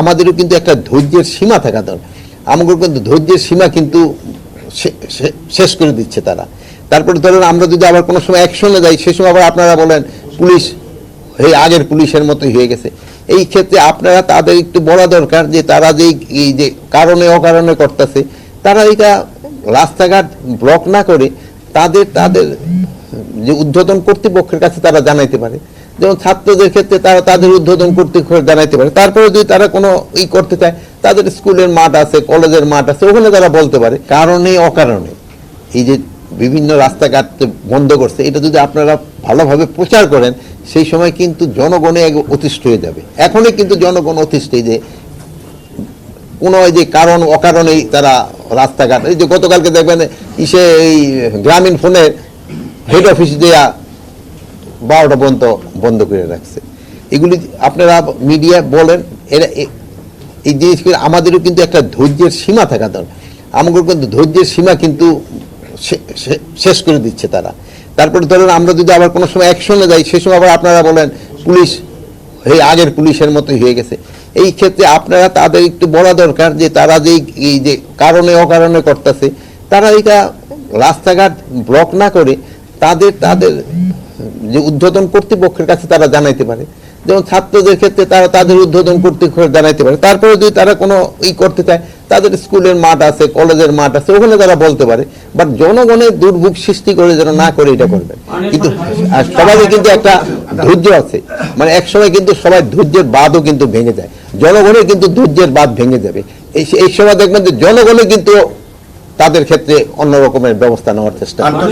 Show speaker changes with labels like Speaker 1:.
Speaker 1: আমাদেরও কিন্তু একটা ধৈর্যের সীমা থাকা দরকার। আমাদের কিন্তু ধৈর্যের সীমা কিন্তু শেষ করে দিচ্ছে তারা। তারপরে ধরেন আমরা যদি আবার কোনো সময় অ্যাকশনে যাই, সে সময় আবার আপনারা বলেন পুলিশ এই আগের পুলিশের মতোই হয়ে গেছে। এই ক্ষেত্রে আপনারা তাদের একটু বলা দরকার যে তারা যে এই যে কারণে অকারণে করতেছে, তারা এটা রাস্তাঘাট ব্লক না করে তাদের তাদের যে ঊর্ধ্বতন কর্তৃপক্ষের কাছে তারা জানাইতে পারে। যেমন ছাত্রদের ক্ষেত্রে তারা তাদের ঊর্ধ্বতন কর্তৃপক্ষ জানাইতে পারে। তারপরে যদি তারা কোনো করতে চায়, তাদের স্কুলের মাঠ আছে, কলেজের মাঠ আছে, ওখানে তারা বলতে পারে। কারণে অকারণে এই যে বিভিন্ন রাস্তাঘাট বন্ধ করছে, এটা যদি আপনারা ভালোভাবে প্রচার করেন, সেই সময় কিন্তু জনগণে অতিষ্ঠ হয়ে যাবে। এখনই কিন্তু জনগণ অতিষ্ঠ, যে কোনো যে কারণ অকারণেই তারা রাস্তাঘাট, এই যে গতকালকে দেখবেন এই গ্রামীণ ফোনের হেড অফিস দেয়া 12টা পর্যন্ত বন্ধ করে রাখছে। এগুলি আপনারা মিডিয়া বলেন, এরা এই জিনিসগুলো আমাদেরও কিন্তু একটা ধৈর্যের সীমা থাকা দরকার। আমাদের কিন্তু ধৈর্যের সীমা কিন্তু শেষ করে দিচ্ছে তারা। তারপরে ধরেন আমরা যদি আবার কোনো সময় অ্যাকশনে যাই, সে সময় আবার আপনারা বলেন পুলিশ এই আগের পুলিশের মতোই হয়ে গেছে। এই ক্ষেত্রে আপনারা তাদের একটু বলা দরকার যে তারা যে এই যে কারণে অকারণে করতেছে, তারা এটা রাস্তাঘাট ব্লক না করে তাদের তাদের যে ঊর্ধ্বতন কর্তৃপক্ষের কাছে তারা জানাইতে পারে। যেমন ছাত্রদের ক্ষেত্রে তারা তাদের ঊর্ধ্বতন কর্তৃপক্ষ জানাইতে পারে। তারপরে যদি তারা কোনো করতে চায়, তাদের স্কুলের মাঠ আছে, কলেজের মাঠ আছে, ওখানে তারা বলতে পারে। বাট জনগণের দুর্ভোগ সৃষ্টি করে যেন না করে এটা করবে। কিন্তু সবাই কিন্তু একটা ধৈর্য আছে, মানে এক সময় কিন্তু সবাই ধৈর্যের বাঁধও কিন্তু ভেঙে যায়। জনগণের কিন্তু ধৈর্যের বাঁধ ভেঙে যাবে। এই সময় দেখবেন যে জনগণে কিন্তু তাদের ক্ষেত্রে অন্য রকমের ব্যবস্থা নেওয়ার চেষ্টা করে।